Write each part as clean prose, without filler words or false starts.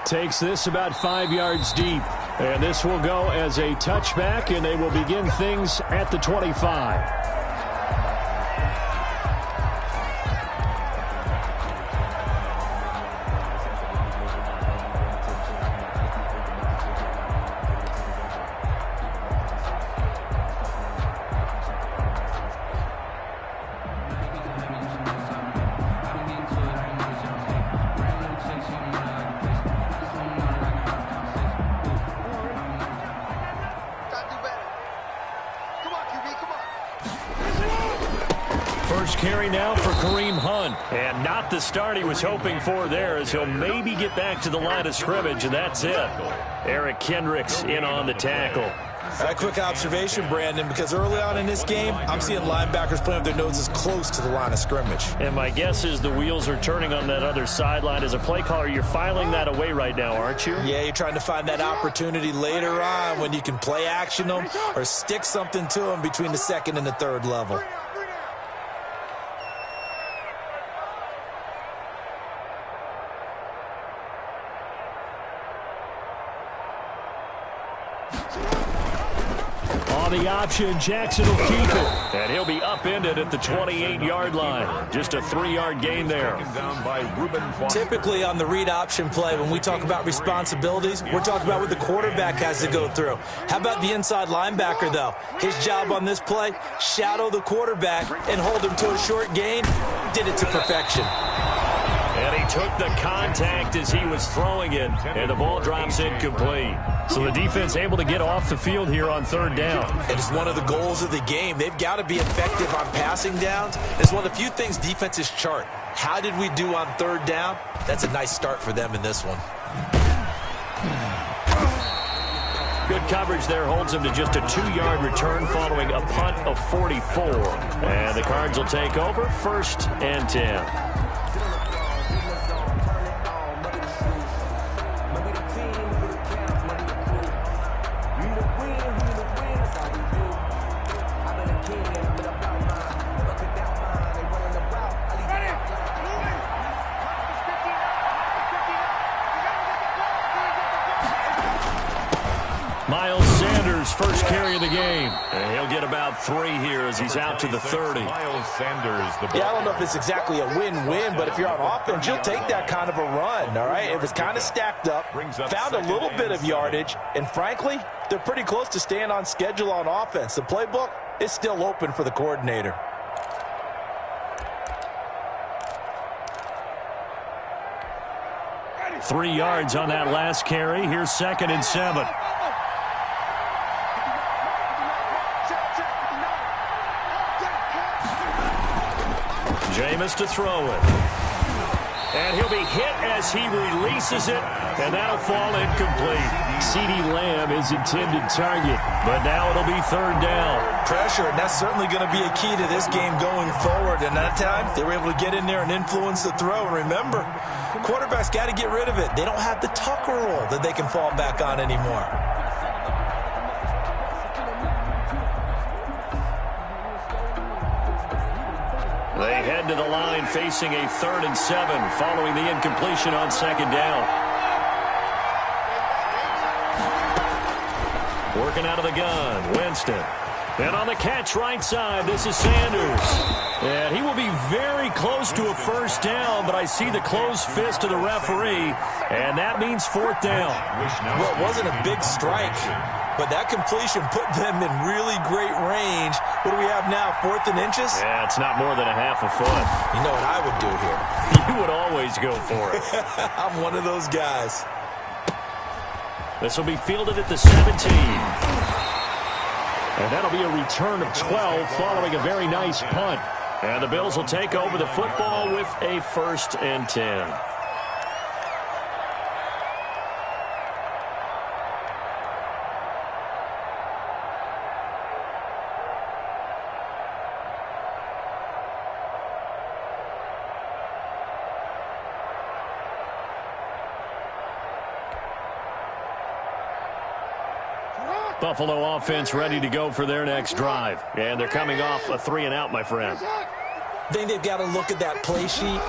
Takes this about 5 yards deep. And this will go as a touchback, and they will begin things at the 25. First carry now for Kareem Hunt. And not the start he was hoping for there, as he'll maybe get back to the line of scrimmage, and that's it. Eric Kendricks in on the tackle. A quick observation, Brandon, because early on in this game, I'm seeing linebackers playing with their noses close to the line of scrimmage. And my guess is the wheels are turning on that other sideline. As a play caller, you're filing that away right now, aren't you? Yeah, you're trying to find that opportunity later on when you can play action them or stick something to them between the second and the third level. The option, Jackson will keep it. And he'll be upended at the 28-yard line. Just a 3-yard gain there. Typically on the read option play, when we talk about responsibilities, we're talking about what the quarterback has to go through. How about the inside linebacker, though? His job on this play, shadow the quarterback and hold him to a short gain. Did it to perfection. And he took the contact as he was throwing it, and the ball drops incomplete. So the defense able to get off the field here on third down. It is one of the goals of the game. They've got to be effective on passing downs. It's one of the few things defenses chart. How did we do on third down? That's a nice start for them in this one. Good coverage there holds him to just a 2-yard return following a punt of 44. And the Cards will take over, 1st and 10. Miles Sanders, first carry of the game. And he'll get about 3 here as he's out to the 30. Miles Sanders. Yeah, I don't know if it's exactly a win-win, but if you're on offense, you'll take that kind of a run, all right? It was kind of stacked up, found a little bit of yardage, and frankly, they're pretty close to staying on schedule on offense. The playbook is still open for the coordinator. Three yards on that last carry. Here's 2nd and 7. Jameis to throw it. And he'll be hit as he releases it, and that'll fall incomplete. CeeDee Lamb is intended target, but now it'll be 3rd down. Pressure, and that's certainly going to be a key to this game going forward. And that time, they were able to get in there and influence the throw. And remember, quarterbacks got to get rid of it. They don't have the Tucker roll that they can fall back on anymore. They head to the line facing a 3rd and 7 following the incompletion on 2nd down. Working out of the gun, Winston. And on the catch right side, this is Sanders. And he will be very close to a 1st down, but I see the closed fist of the referee, and that means 4th down. Well, it wasn't a big strike, but that completion put them in really great range. What do we have now, 4th and inches? Yeah, it's not more than a half a foot. You know what I would do here? You would always go for it. I'm one of those guys. This will be fielded at the 17. And that'll be a return of 12 following a very nice punt. And the Bills will take over the football with a 1st and 10. Buffalo offense ready to go for their next drive. And they're coming off a 3-and-out, my friend. I think they've got to look at that play sheet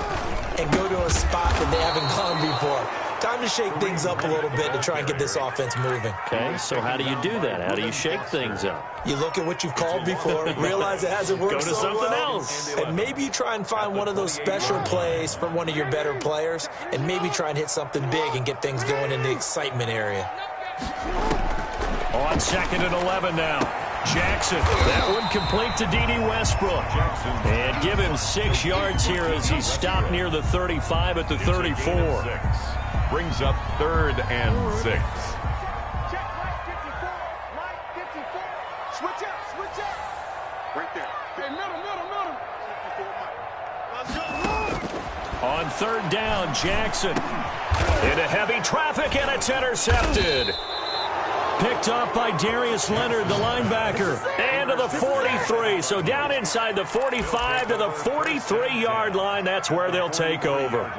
and go to a spot that they haven't gone before. Time to shake things up a little bit to try and get this offense moving. Okay, so how do you do that? How do you shake things up? You look at what you've called before, realize it hasn't worked Go to so something well, else. and maybe you try and find one of those special plays from one of your better players, and maybe try and hit something big and get things going in the excitement area. On 2nd and 11 now. Jackson, that one complete to D.D. Westbrook. And give him 6 yards here as he's stopped near the 35 at the 34. Brings up 3rd and 6. Check right 54, right 54. Switch up. Right there. Hey, middle. Let's go. On 3rd down, Jackson. Into heavy traffic, and it's intercepted. Picked up by Darius Leonard, the linebacker. And to the 43. So down inside the 45 to the 43-yard line. That's where they'll take over.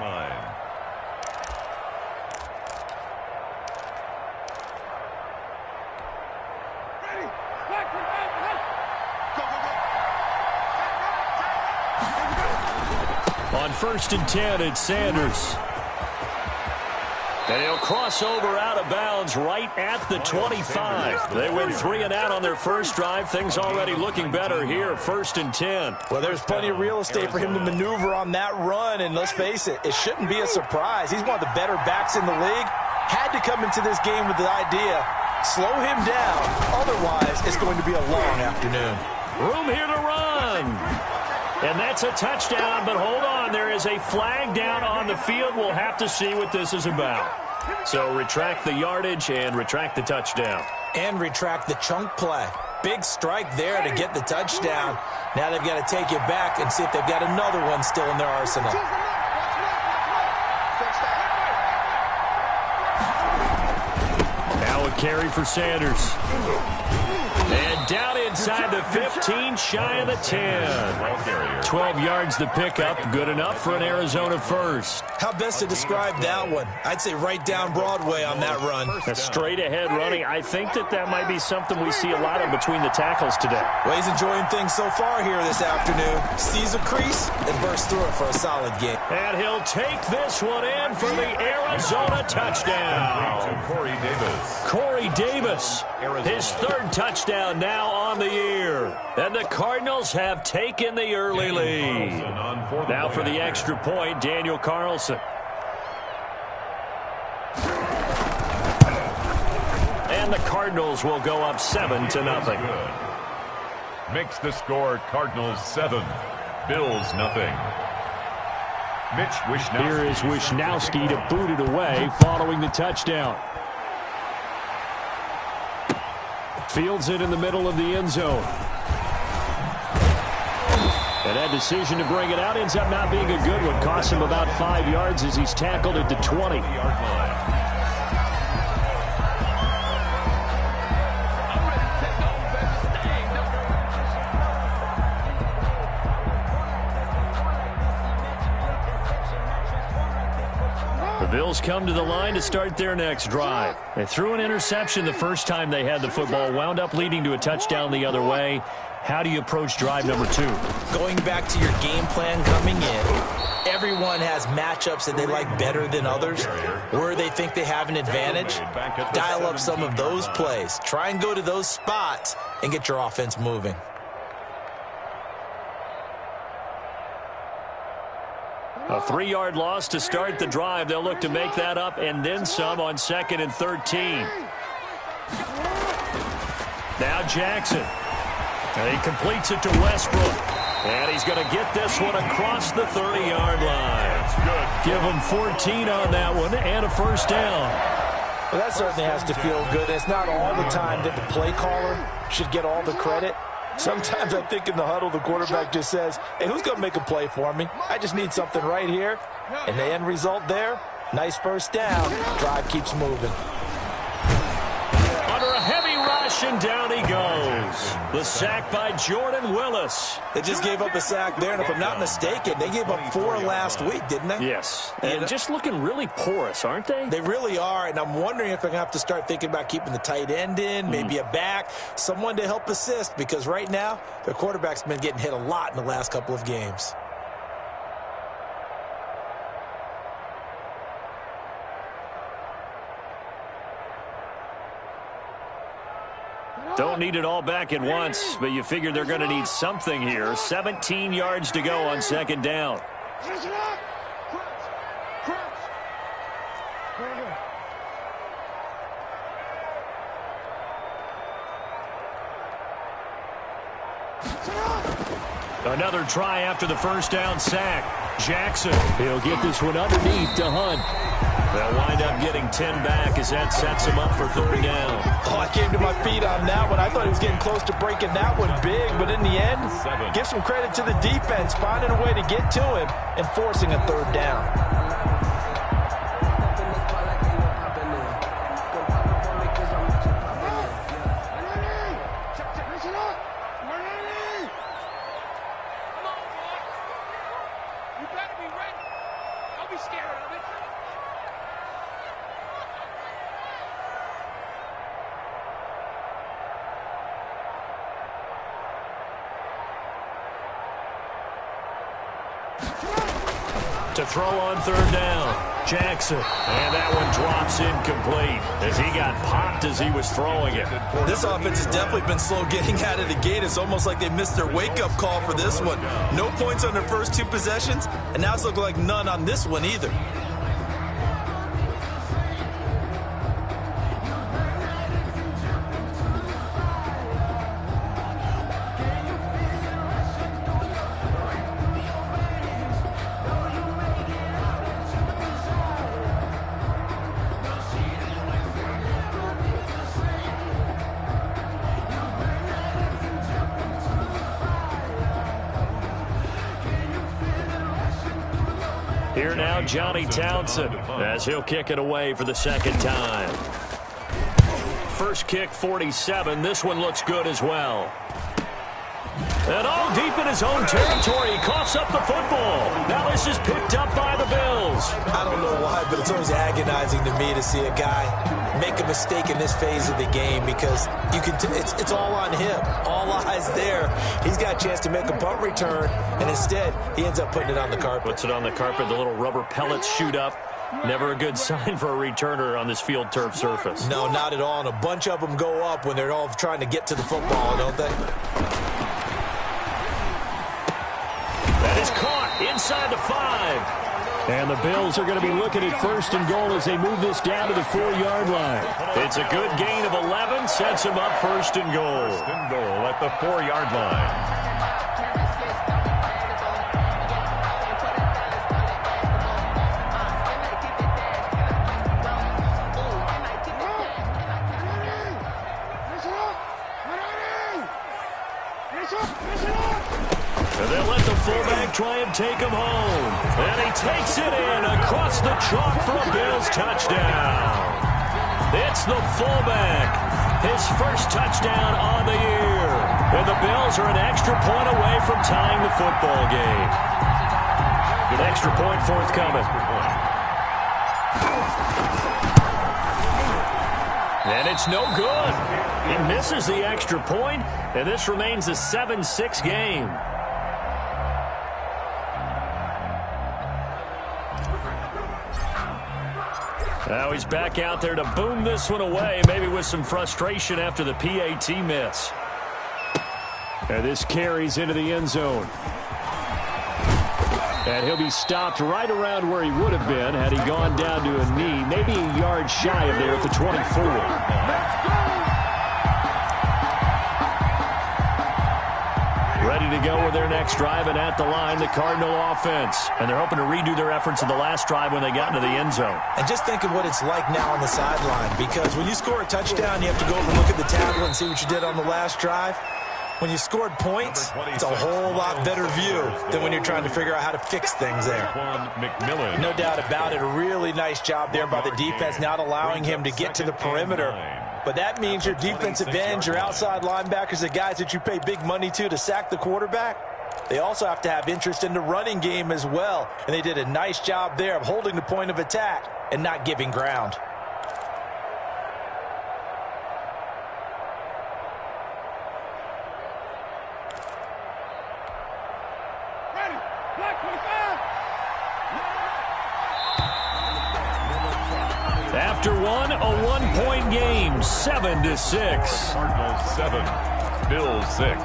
On 1st and 10, it's Sanders. And he'll cross over out of bounds right at the 25. They went 3 and out on their first drive. Things already looking better here. 1st and 10. Well, there's plenty of real estate for him to maneuver on that run, and let's face it, it shouldn't be a surprise. He's one of the better backs in the league. Had to come into this game with the idea, slow him down. Otherwise, it's going to be a long afternoon. Room here to run. And that's a touchdown, but hold on. There is a flag down on the field. We'll have to see what this is about. So retract the yardage and retract the touchdown. And retract the chunk play. Big strike there to get the touchdown. Now they've got to take it back and see if they've got another one still in their arsenal. Now a carry for Sanders. And down inside the 15, shy of the 10. 12 yards the pickup, good enough for an Arizona first. How best to describe that one? I'd say right down Broadway on that run. A straight ahead running. I think that might be something we see a lot of between the tackles today. Well, he's enjoying things so far here this afternoon. Sees a crease and bursts through it for a solid game. And he'll take this one in for the Arizona touchdown. Corey Davis, his 3rd touchdown now on the year. And the Cardinals have taken the early lead. Now for the extra point, Daniel Carlson. And the Cardinals will go up 7-0. Makes the score Cardinals 7, Bills nothing. Mitch Wishnowsky. Here is Wishnowsky to boot it away following the touchdown. Fields it in the middle of the end zone. And that decision to bring it out ends up not being a good one. Costs him about 5 yards as he's tackled at the 20. The Bills come to the line to start their next drive. They threw an interception the first time they had the football, wound up leading to a touchdown the other way. How do you approach drive number 2? Going back to your game plan coming in, everyone has matchups that they like better than others, where they think they have an advantage. Dial up some of those plays. Try and go to those spots and get your offense moving. A 3-yard loss to start the drive. They'll look to make that up and then some on 2nd and 13. Now Jackson. And he completes it to Westbrook. And he's going to get this one across the 30-yard line. Give him 14 on that one and a first down. Well, that certainly has to feel good. It's not all the time that the play caller should get all the credit. Sometimes I think in the huddle, the quarterback just says, hey, who's going to make a play for me? I just need something right here. And the end result there, nice first down. Drive keeps moving. Under a heavy rush, and down he goes. The sack by Jordan Willis. They just gave up a sack there, and if I'm not mistaken, they gave up 4 last week, didn't they? Yes, and just looking really porous, aren't they? They really are, and I'm wondering if they're going to have to start thinking about keeping the tight end in, maybe a back, someone to help assist, because right now, their quarterback's been getting hit a lot in the last couple of games. Don't need it all back at once, but you figure they're going to need something here. 17 yards to go on second down. Another try after the first down sack. Jackson, he'll get this one underneath to Hunt. They'll wind up getting 10 back as that sets him up for third down. Oh, I came to my feet on that one. I thought he was getting close to breaking that one big, but in the end, give some credit to the defense, finding a way to get to him and forcing a third down. To throw on third down, Jackson. And that one drops incomplete as he got popped as he was throwing it. This offense has definitely been slow getting out of the gate. It's almost like they missed their wake-up call for this one. No points on their first two possessions, and now it's looking like none on this one either. Here now, Johnny Townsend, as he'll kick it away for the second time. First kick, 47. This one looks good as well. And all deep in his own territory, he coughs up the football. Now this is picked up by the Bills. I don't know why, but it's always agonizing to me to see a guy make a mistake in this phase of the game because you can. It's all on him. All eyes there. He's got a chance to make a punt return, and instead he ends up putting it on the carpet. Puts it on the carpet. The little rubber pellets shoot up. Never a good sign for a returner on this field turf surface. No, not at all. And a bunch of them go up when they're all trying to get to the football, don't they? That is caught inside the 5. And the Bills are going to be looking at first and goal as they move this down to the 4-yard line. It's a good gain of 11, sets them up first and goal. First and goal at the 4-yard line. And they'll let the fullback try and take him home. And he takes it in across the chalk for a Bills touchdown. It's the fullback. His first touchdown on the year. And the Bills are an extra point away from tying the football game. An extra point forthcoming. And it's no good. He misses the extra point, and this remains a 7-6 game. Now he's back out there to boom this one away, maybe with some frustration after the PAT miss. And this carries into the end zone. And he'll be stopped right around where he would have been had he gone down to a knee, maybe a yard shy of there at the 24. Ready to go with their next drive, and at the line, the Cardinal offense. And they're hoping to redo their efforts in the last drive when they got into the end zone. And just think of what it's like now on the sideline, because when you score a touchdown, you have to go over and look at the tablet and see what you did on the last drive. When you scored points, it's a whole lot better view than when you're trying to figure out how to fix things there. No doubt about it. A really nice job there by the defense, not allowing him to get to the perimeter. But that means your defensive ends, your outside linebackers, the guys that you pay big money to sack the quarterback, they also have to have interest in the running game as well. And they did a nice job there of holding the point of attack and not giving ground. After one, a one-point game, 7-6. Cardinals 7, Bills 6.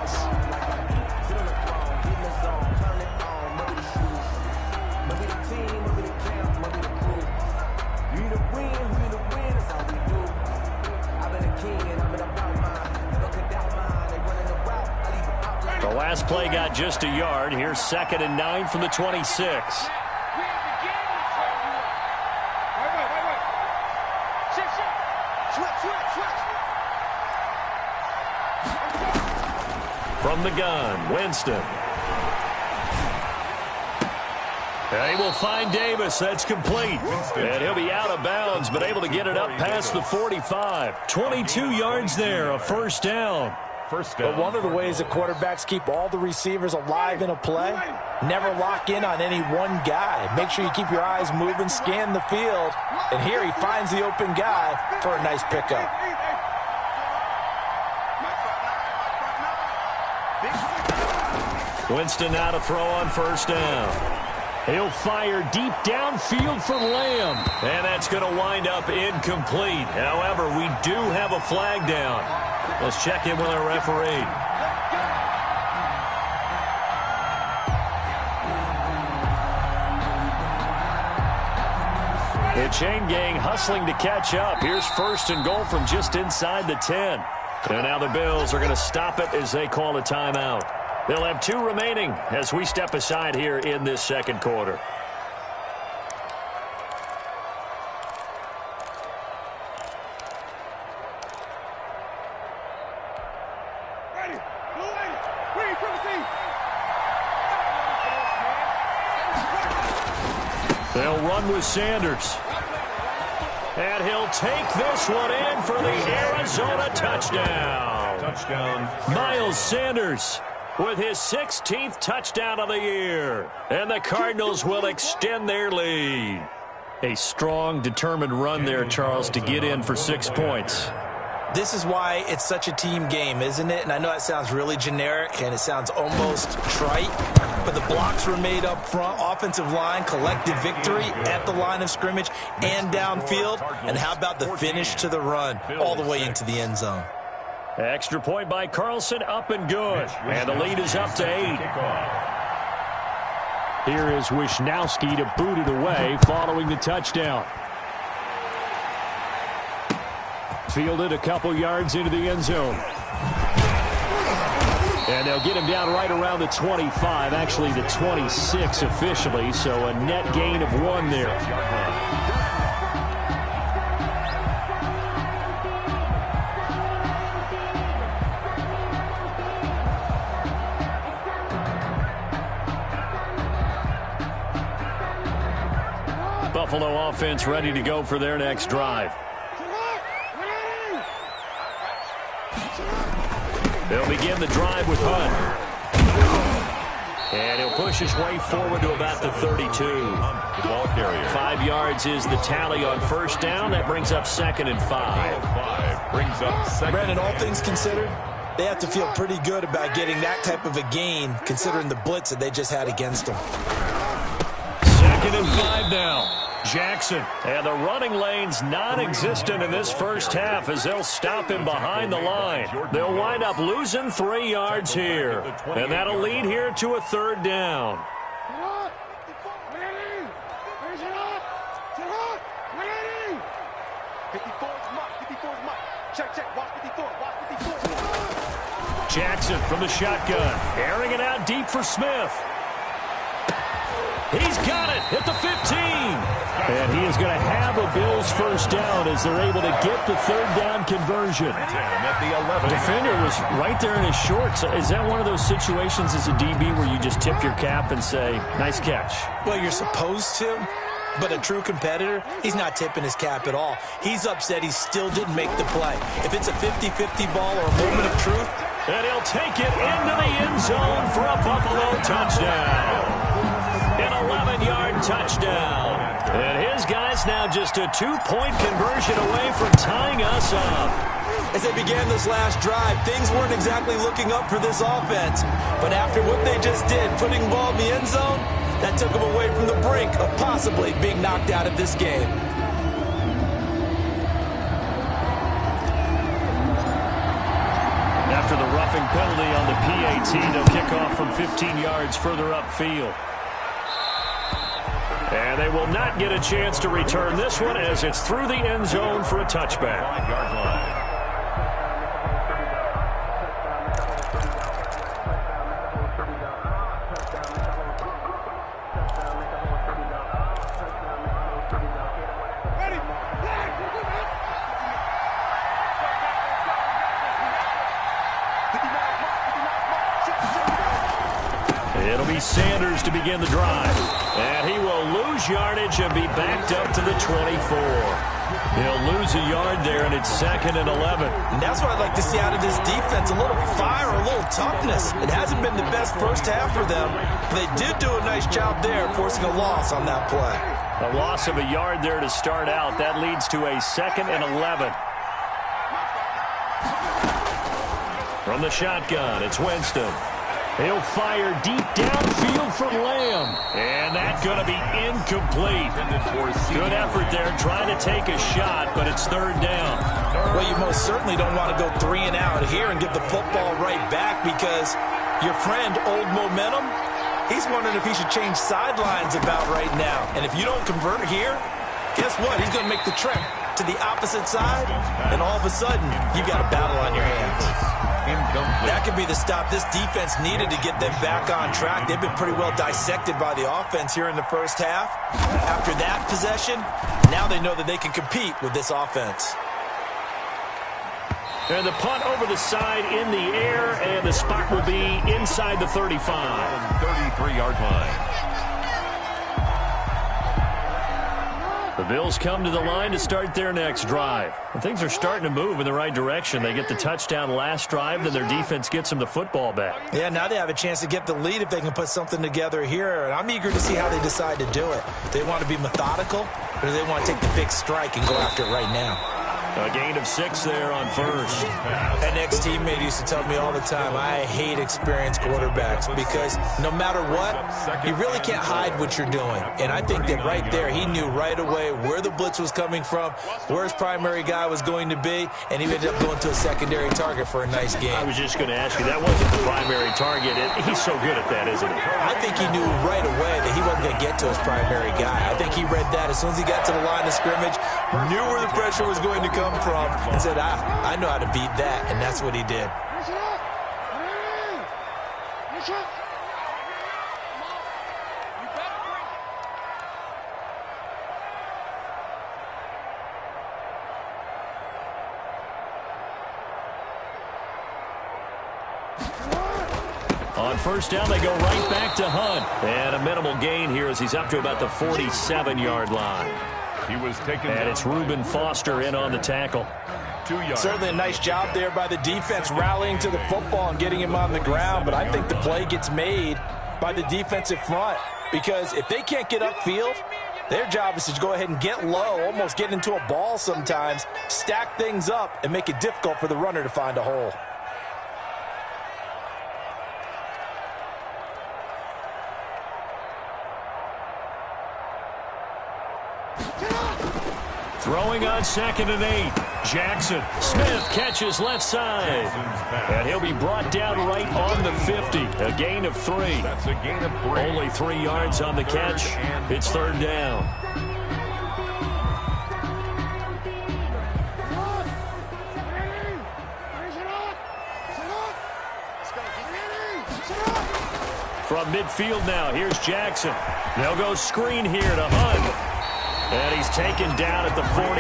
The last play got just a yard. Here's 2nd and 9 from the 26. From the gun, Winston. And he will find Davis. That's complete. And he'll be out of bounds, but able to get it up past the 45. 22 yards there, a first down. But one of the ways that quarterbacks keep all the receivers alive in a play, never lock in on any one guy. Make sure you keep your eyes moving, scan the field. And here he finds the open guy for a nice pickup. Winston now to throw on first down. He'll fire deep downfield for Lamb. And that's going to wind up incomplete. However, we do have a flag down. Let's check in with our referee. The chain gang hustling to catch up. Here's 1st and goal from just inside the 10. And now the Bills are going to stop it as they call a timeout. They'll have 2 remaining as we step aside here in this second quarter. They'll run with Sanders. And he'll take this one in for the Arizona touchdown. Miles Sanders with his 16th touchdown of the year. And the Cardinals will extend their lead. A strong, determined run there, Charles, to get in for 6 points. This is why it's such a team game, isn't it? And I know that sounds really generic and it sounds almost trite, but the blocks were made up front, offensive line, collective victory at the line of scrimmage and downfield. And how about the finish to the run all the way into the end zone? Extra point by Carlson, up and good. And the lead is up to 8. Here is Wisnowski to boot it away following the touchdown. Fielded a couple yards into the end zone. And they'll get him down right around the 25, actually the 26 officially, so a net gain of 1 there. Buffalo offense ready to go for their next drive. They'll begin the drive with Hunt. And he'll push his way forward to about the 32. The ball carrier. 5 yards is the tally on first down. That brings up 2nd and 5. Brings up 2nd. Brandon, all things considered, they have to feel pretty good about getting that type of a gain, considering the blitz that they just had against them. 2nd and 5 now. Jackson. And the running lane's non-existent in this first half as they'll stop him behind the line. They'll wind up losing 3 yards here. And that'll lead here to a 3rd down. Jackson from the shotgun. Airing it out deep for Smith. He's got it at the 15. And he is going to have a Bills first down as they're able to get the 3rd down conversion. At the 11. Defender was right there in his shorts. Is that one of those situations as a DB where you just tip your cap and say, nice catch? Well, you're supposed to, but a true competitor, he's not tipping his cap at all. He's upset he still didn't make the play. If it's a 50-50 ball or a moment of truth. And he'll take it into the end zone for a Buffalo touchdown. An 11-yard touchdown. And his guys now just a 2-point conversion away from tying us up. As they began this last drive, things weren't exactly looking up for this offense. But after what they just did, putting the ball in the end zone, that took them away from the brink of possibly being knocked out of this game. roughing penalty on the PAT. They'll kick off from 15 yards further upfield. And they will not get a chance to return this one as it's through the end zone for a touchback. 5-yard line. It'll be Sanders to begin the drive. And he will lose yardage and be backed up to the 24. He'll lose a yard there, and it's 2nd and 11. And that's what I'd like to see out of this defense, a little fire, a little toughness. It hasn't been the best first half for them, but they did do a nice job there, forcing a loss on that play. A loss of a yard there to start out. That leads to a 2nd and 11. From the shotgun, it's Winston. He'll fire deep downfield for Lamb. And that's going to be incomplete. Good effort there trying to take a shot, but it's 3rd down. Well, you most certainly don't want to go 3 and out here and give the football right back because your friend, Old Momentum, he's wondering if he should change sidelines about right now. And if you don't convert here, guess what? He's going to make the trip to the opposite side, and all of a sudden, you've got a battle on your hands. That could be the stop this defense needed to get them back on track. They've been pretty well dissected by the offense here in the first half. After that possession, now they know that they can compete with this offense. And the punt over the side in the air, and the spot will be inside the 35. 33-yard line. The Bills come to the line to start their next drive. And things are starting to move in the right direction. They get the touchdown last drive, then their defense gets them the football back. Yeah, now they have a chance to get the lead if they can put something together here. And I'm eager to see how they decide to do it. They want to be methodical, or do they want to take the big strike and go after it right now? A gain of 6 there on first. An ex-teammate used to tell me all the time, I hate experienced quarterbacks because no matter what, you really can't hide what you're doing. And I think that right there, he knew right away where the blitz was coming from, where his primary guy was going to be, and he ended up going to a secondary target for a nice game. I was just going to ask you, that wasn't the primary target. He's so good at that, isn't he? I think he knew right away that he wasn't going to get to his primary guy. I think he read that as soon as he got to the line of scrimmage, knew where the pressure was going to come from, and said, I know how to beat that, and that's what he did. On first down, they go right back to Hunt. And a minimal gain here as he's up to about the 47-yard line. He was taken and it's Reuben Foster in on the tackle. 2 yards. Certainly a nice job there by the defense rallying to the football and getting him on the ground, but I think the play gets made by the defensive front because if they can't get upfield, their job is to go ahead and get low, almost get into a ball sometimes, stack things up, and make it difficult for the runner to find a hole. Throwing on 2nd and 8. Jackson. Smith catches left side. And he'll be brought down right on the 50. A gain of 3. That's a gain of 3. Only 3 yards on the catch. It's 3rd down. From midfield now, here's Jackson. They'll go screen here to Hunt. And he's taken down at the 43,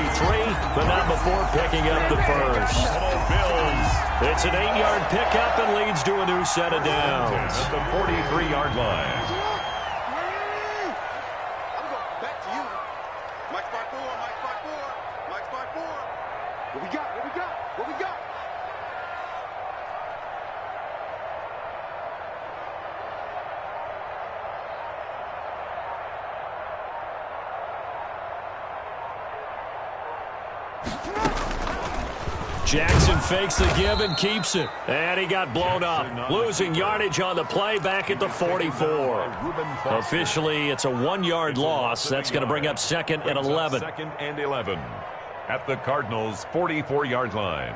but not before picking up the first. Bills. It's an 8-yard pickup and leads to a new set of downs. At the 43-yard line. I'm going back to you. Mike 5-4, Mike 5-4, Mike 5-4. What we got? What we got? What we got? Jackson fakes the give and keeps it. And he got blown up. Losing yardage on the play back at the 44. Officially, it's a 1-yard loss. That's going to bring up 2nd and 11. 2nd and 11 at the Cardinals' 44-yard line.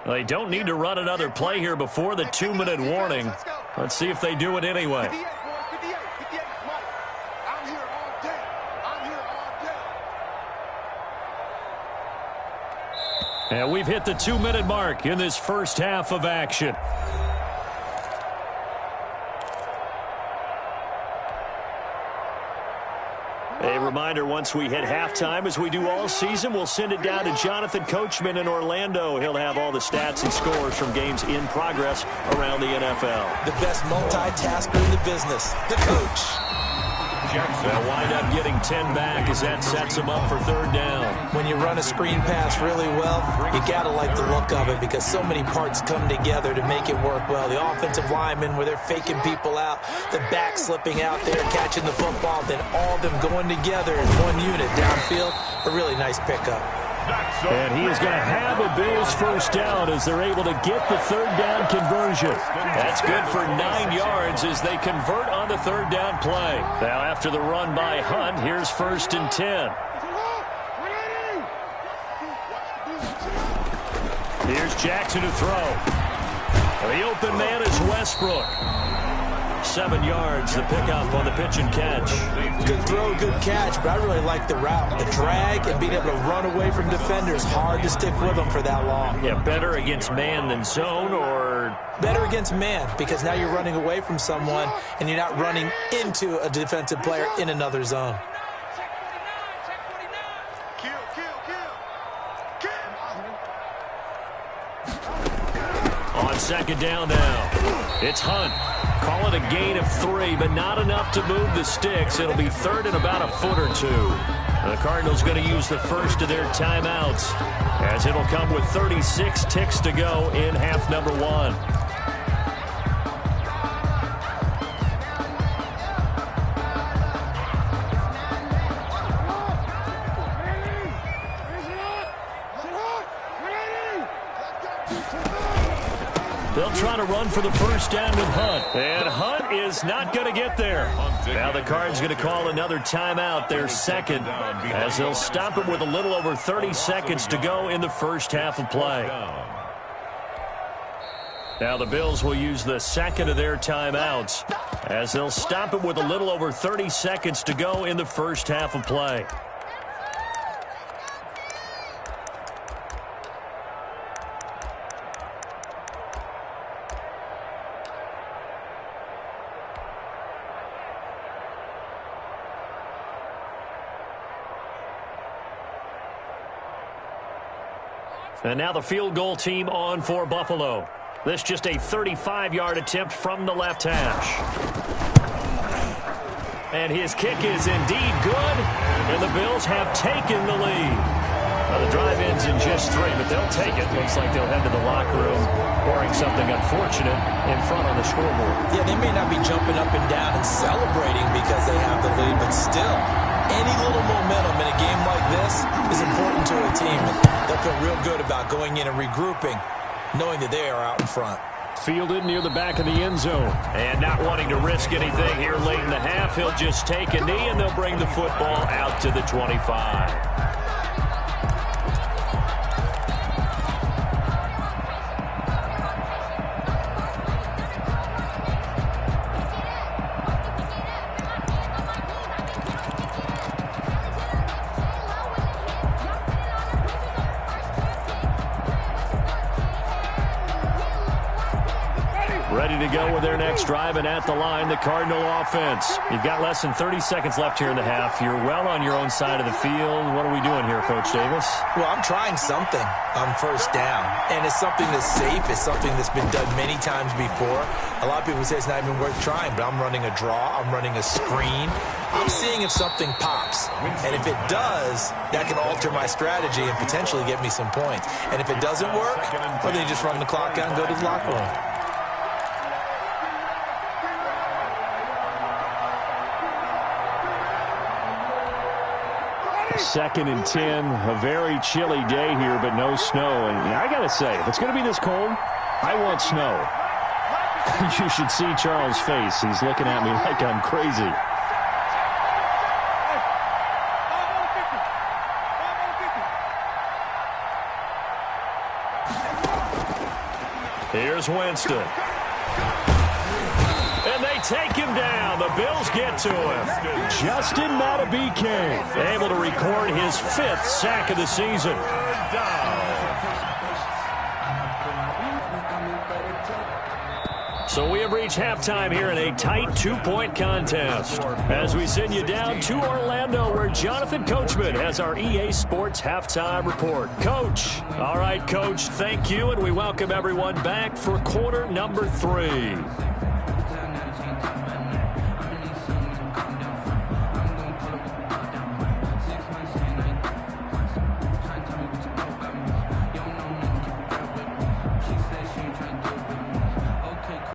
They don't need to run another play here before the 2-minute warning. Let's see if they do it anyway. 58, boys, 58, 58. Mike, I'm here all day. I'm here all day. And we've hit the 2-minute mark in this first half of action. A reminder, once we hit halftime, as we do all season, we'll send it down to Jonathan Coachman in Orlando. He'll have all the stats and scores from games in progress around the NFL. The best multitasker in the business, the coach. They'll wind up getting 10 back as that sets them up for third down. When you run a screen pass really well, you got to like the look of it because so many parts come together to make it work well. The offensive linemen, where they're faking people out, the back slipping out there, catching the football, then all of them going together as one unit downfield. A really nice pickup. And he is going to have a Bills first down as they're able to get the third down conversion. That's good for 9 yards as they convert on the third down play. Now after the run by Hunt, here's 1st and 10. Here's Jackson to throw. The open man is Westbrook. 7 yards, the pickup on the pitch and catch. Good throw, good catch, but I really like the route. The drag and being able to run away from defenders, hard to stick with them for that long. Yeah, better against man than zone, or? Better against man, because now you're running away from someone and you're not running into a defensive player in another zone. On second down now, it's Hunt. Call it a gain of 3, but not enough to move the sticks. It'll be third and about a foot or 2. The Cardinals going to use the first of their timeouts, as it'll come with 36 ticks to go in half number 1. They'll try to run for the first down with Hunt. And Hunt is not going to get there. Now the Cards going to call another timeout, their second, as they'll stop it with a little over 30 seconds to go in the first half of play. Now the Bills will use the second of their timeouts, as they'll stop it with a little over 30 seconds to go in the first half of play. And now the field goal team on for Buffalo. This just a 35-yard attempt from the left hash. And his kick is indeed good, and the Bills have taken the lead. Well, the drive ends in just 3, but they'll take it. Looks like they'll head to the locker room, pouring something unfortunate in front on the scoreboard. Yeah, they may not be jumping up and down and celebrating because they have the lead, but still, any little momentum in a game like this is important to a team. They'll feel real good about going in and regrouping, knowing that they are out in front. Fielded near the back of the end zone. And not wanting to risk anything here late in the half, he'll just take a knee, and they'll bring the football out to the 25. Ready to go with their next drive, and at the line, the Cardinal offense. You've got less than 30 seconds left here in the half. You're well on your own side of the field. What are we doing here, Coach Davis? Well, I'm trying something on first down, and it's something that's safe. It's something that's been done many times before. A lot of people say it's not even worth trying, but I'm running a draw. I'm running a screen. I'm seeing if something pops, and if it does, that can alter my strategy and potentially get me some points. And if it doesn't work, well, then you just run the clock out and go to the locker room. Second and 10, a very chilly day here, but no snow. And I got to say, if it's going to be this cold, I want snow. You should see Charles' face. He's looking at me like I'm crazy. Here's Winston. And they take him down. The Bills get to him. Justin Madubuike able to record his 5th sack of the season. So we have reached halftime here in a tight 2-point contest. As we send you down to Orlando, where Jonathan Coachman has our EA Sports halftime report. Coach. All right, Coach, thank you, and we welcome everyone back for quarter number 3.